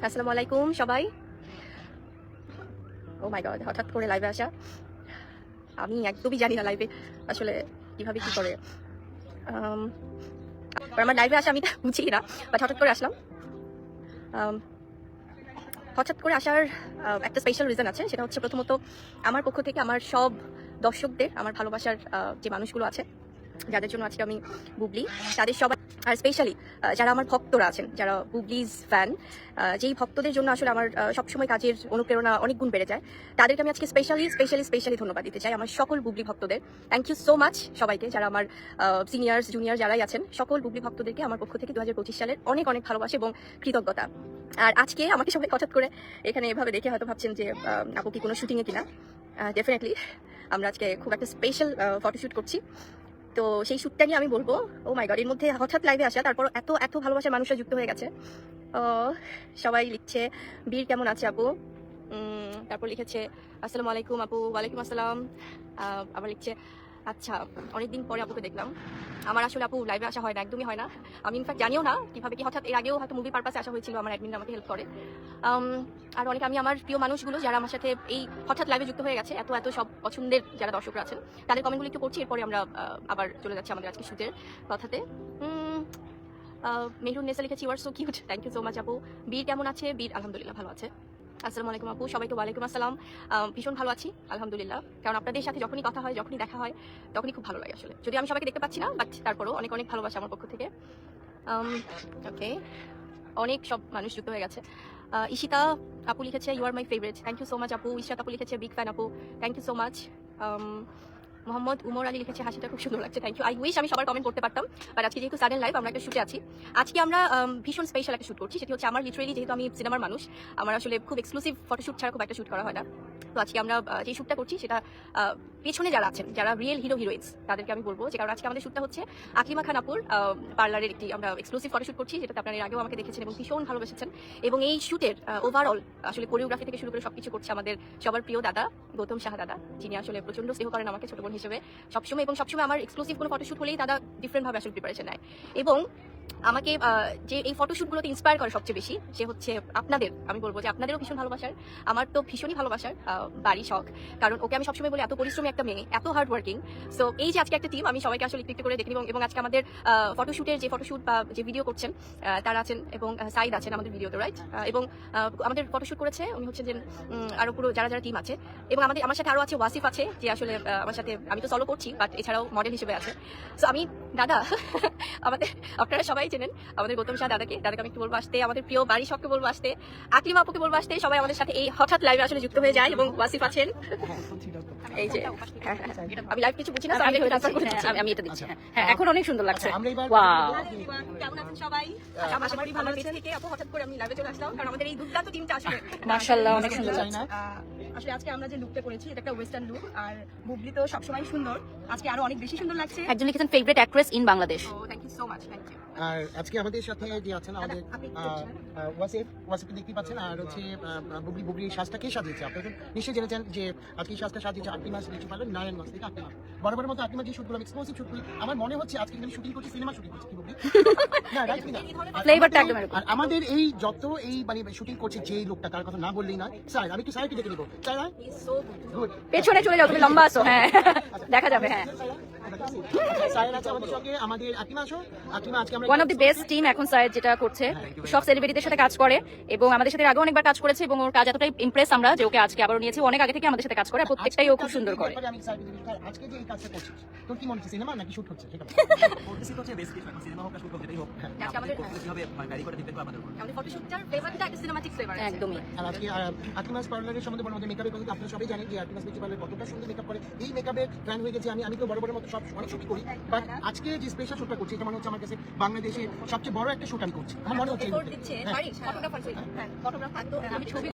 আসসালামু আলাইকুম সবাই। ও মাই গড, হঠাৎ করে লাইভে আসা। আমি একদমই জানি না লাইভে আসলে কিভাবে কি করে। আমার লাইভে আসা আমি বুঝি না, বাট হঠাৎ করে আসলাম। হঠাৎ করে আসার একটা স্পেশাল রিজন আছে, সেটা হচ্ছে প্রথমত আমার পক্ষ থেকে আমার সব দর্শকদের, আমার ভালোবাসার যে মানুষগুলো আছে যাদের জন্য আজকে আমি বুবলি, তাদের সবাই, আর স্পেশালি যারা আমার ভক্তরা আছেন, যারা বুবলিজ ফ্যান, যেই ভক্তদের জন্য আসলে আমার সবসময় কাজের অনুপ্রেরণা অনেক গুণ বেড়ে যায়, তাদেরকে আমি আজকে স্পেশালি ধন্যবাদ দিতে চাই। আমার সকল বুবলি ভক্তদের থ্যাংক ইউ সো মাচ সবাইকে, যারা আমার সিনিয়র্স জুনিয়র যারাই আছেন, সকল বুবলি ভক্তদেরকে আমার পক্ষ থেকে 2025 সালের অনেক অনেক ভালোবাসা এবং কৃতজ্ঞতা। আর আজকে আমাকে সবাই হঠাৎ করে এখানে এভাবে দেখে হয়তো ভাবছেন যে আপু কি কোনো শুটিংয়ে কিনা। ডেফিনেটলি আমরা আজকে খুব একটা স্পেশাল ফটোশ্যুট করছি। তো সেই শ্যুটটা নিয়ে আমি বলবো, ও মাই গড, এর মধ্যে হঠাৎ লাইভে আসা, তারপর এত এত ভালোবাসার মানুষরা যুক্ত হয়ে গেছে। সবাই লিখছে বীর কেমন আছে আপু, তারপর লিখেছে আসসালামু আলাইকুম আপু, ওয়ালাইকুম আসসালাম। আবার লিখছে আচ্ছা অনেকদিন পরে আপুকে দেখলাম। আমার আসলে আপু লাইভে আসা হয় না, একদমই হয় না। আমি ইনফ্যাক্ট জানিও না কিভাবে কি, হঠাৎ এর আগেও হয়তো মুভি পারপাসে আসা হয়েছিল, আমার অ্যাডমিন আমাকে হেল্প করে। আর অনেক আমি আমার প্রিয় মানুষগুলো যারা আমার সাথে এই হঠাৎ লাইভে যুক্ত হয়ে গেছে, এত এত সব পছন্দের যারা দর্শকরা আছেন, তাদের কমেন্টগুলো একটু করছি, এরপরে আমরা আবার চলে যাচ্ছি আমাদের আজকে শুটের কথাতে। মেহরুন নেসা লিখেছি you are so cute, thank you so much আপু। বীর কেমন আছে? বীর আলহামদুলিল্লাহ ভালো আছে। আসসালামু আলাইকুম আপু, সবাইকে ওয়ালাইকুম আসসালাম। ভীষণ ভালো আছি আলহামদুলিল্লাহ, কারণ আপনাদের সাথে যখনই কথা হয়, যখনই দেখা হয়, তখনই খুব ভালো লাগে আসলে। যদি আমি সবাইকে দেখতে পাচ্ছি না, বাট তারপরও অনেক অনেক ভালোবাসা আমার পক্ষ থেকে। ওকে, অনেক সব মানুষ যুক্ত হয়ে গেছে। ঈশিতা আপু লিখেছে you are my favourite, thank you so much আপু। ঈশিতা আপু লিখেছে বিগ ফ্যান আপু, thank you so much. Mohammad Umar Ali লিখেছে হাসিটা খুব সুন্দর লাগছে, থ্যাংক ইউ। আই উইশ আমি সবার কমেন্ট করতে পারতাম, বাট আজকে যেহেতু সাডেন লাইভ, আমরা একটা শুটে আছি। আজকে আমরা ভীষণ স্পেশাল একটা শুট করছি, সেটি হচ্ছে আমার লিটারেলি, যেহেতু আমি সিনেমার মানুষ, আমার আসলে খুব এক্সক্লুসিভ ফটোশুট ছাড়া খুব একটা শুট করা হয় না। তো আজকে আমরা যে শ্যুটটা করছি, সেটা পেছনে যারা আছেন, যারা রিয়েল হিরো হিরোইন্স, তাদেরকে আমি বলবো যে, কারণ আজকে আমাদের শ্যুটটা হচ্ছে আকলিমা খান আপুর পার্লারের একটি আমরা এক্সক্লুসিভ ফটোশুট করছি, যেটাতে আপনারা এর আগেও আমাকে দেখেছেন এবং ভীষণ ভালোবেসেছেন। এবং এই শ্যুটের ওভারঅল আসলে কোরিওগ্রাফি থেকে শুরু করে সবকিছু করছে আমাদের সবার প্রিয় দাদা গৌতম সাহা দাদা, যিনি আসলে প্রচন্ড স্নেহ করেন আমাকে ছোট বোন হিসেবে সবসময়, এবং সবসময় আমার এক্সক্লুসিভ কোনো ফটোশুট হলেই দাদা ডিফারেন্ট ভাবে আসলে প্রিপারেশন নেয়। এবং আমাকে যে এই ফটোশুটগুলোতে ইন্সপায়ার করে সবচেয়ে বেশি, সে হচ্ছে আপনাদের, আমি বলবো যে আপনাদেরও ভীষণ ভালোবাসার, আমার তো ভীষণই ভালোবাসার বাড়ি শখ। কারণ ওকে আমি সবসময় বলি এত পরিশ্রমী একটা মেয়ে, এত হার্ড ওয়ার্কিং। সো এই যে আজকে একটা টিম, আমি সবাইকে আসলে একটু করে দেখি, এবং আজকে আমাদের ফটোশুটের যে ফটোশুট বা যে ভিডিও করছেন তারা আছেন, এবং সাইদ আছেন আমাদের ভিডিওতে, রাইট। এবং আমাদের ফটোশুট করেছে উনি হচ্ছে যে আরো পুরো যারা যারা টিম আছে, এবং আমার সাথে আরো আছে ওয়াসিফ আছে, যে আসলে আমার সাথে, আমি তো সলো করছি বাট এছাড়াও মডেল হিসেবে আছে। সো আমি দাদা আমাদের, আপনারা সবাই চেনেন আমাদের গৌতম শাহ দাদাকে আমি একটু বলবো আসতে, আমাদের প্রিয় বাড়ি শখকে বলবো আসতে, আকলিমা আপুকে বলবো আসতে। সবাই আমাদের সাথে এই হঠাৎ লাইভে আসলে যুক্ত হয়ে যায়, এবং ওয়াসিফ আছেন এই যে। আমি লাইভ কিছু বুঝি না, আমি এটা দিচ্ছি। হ্যাঁ, এখন অনেক সুন্দর লাগছে। ওয়াও, কেমন আছেন সবাই? আশা করি ভালো আছেন। থেকে আপু হঠাৎ করে আমি লাইভে চলে আসলাম, কারণ আমাদের এই দুর্দান্ত টিমটা আসলে মাশাআল্লাহ অনেক সুন্দর লাগছে। আসলে আজকে আমরা যে লুকটা করেছি, এটা একটা ওয়েস্টার্ন লুক, আর বুবলি তো সবসময় সুন্দর, আজকে আরো অনেক বেশি সুন্দর লাগছে। একজন লিখেছেন favourite actress in Bangladesh. Thank you so much, thank you. আর আজকে আমাদের সাথে যে আছেন আমাদের ওয়াসিফ দেখতে পাচ্ছেন, আর হচ্ছে বুবলি সাজটাকে সাজিয়েছে। আপনারা নিশ্চয়ই জেনেছেন যে আজকে এই সাজটা সাজিয়েছে আকলিমা বিউটি পার্লার নারায়ণগঞ্জ থেকে। আকলিমা বরাবরের মতো আকলিমা যে শুটগুলো এক্সক্লুসিভ শুট করি, আমার মনে হচ্ছে আজকে কিন্তু শুটিং করছি, সিনেমা শুটিং করছি, কি বুবলি? না, রাইট কিনা? ফ্লেভারটা একদম এরকম। আর আমাদের এই যত এই মানে শুটিং করছে যে লোকটা, তার কথা না বললেই না। স্যার আমি একটু স্যারকে দেখে নিব, স্যার গুড, পেছনে চলে যাও, তুমি লম্বা আছো, হ্যাঁ দেখা যাবে। হ্যাঁ, আমাদের আকলিমা আজকে আমরা one of the best team এখন স্যার যেটা করছে, সব সেলিব্রিটিদের সাথে কাজ করে, এবং আমাদের সাথে আগেও অনেকবার কাজ করেছে, এবং ওর কাজ এতটাই ইমপ্রেস আমরা যে ওকে আজকে আবারও নিয়েছি। অনেক আগে থেকে আমাদের সাথে কাজ করে, প্রত্যেকটাই ও খুব সুন্দর করে। আমি আজকে যে এই কাজটা করছিস, তোর কি মনে হচ্ছে সিনেমা নাকি শুট হচ্ছে? সেটা করতেছি তো হচ্ছে বেস্ট কিছু, এখন সিনেমা হোক না শুট হোক, যেটাই হোক আমাদের করতে কিভাবে ভ্যারি করে ডিপেন্ড করে আমাদের উপর। আমাদের ফটোশুটটার ফ্লেভারটা একটা সিনেমাটিক ফ্লেভার একদমই। আর আজকে আকলিমাস পার্লারের সম্বন্ধে বলবো, আমাদের মেকআপের কথা আপনারা সবাই জানেন যে আকলিমাস বিউটি পার্লার কতটা সুন্দর মেকআপ করে। এই মেকআপের ফ্যান হয়ে গেছি আমি তো বড় মতো সব অনেক শুট করি, বাট আজকে যে স্পেশাল শুটটা করছি, এটা মনে হচ্ছে আমার কাছে বাংলাদেশের সবচেয়ে বড় একটা শুট আমি করছি। আমার মনে হচ্ছে ফটোগ্রাফার, আমি ছবি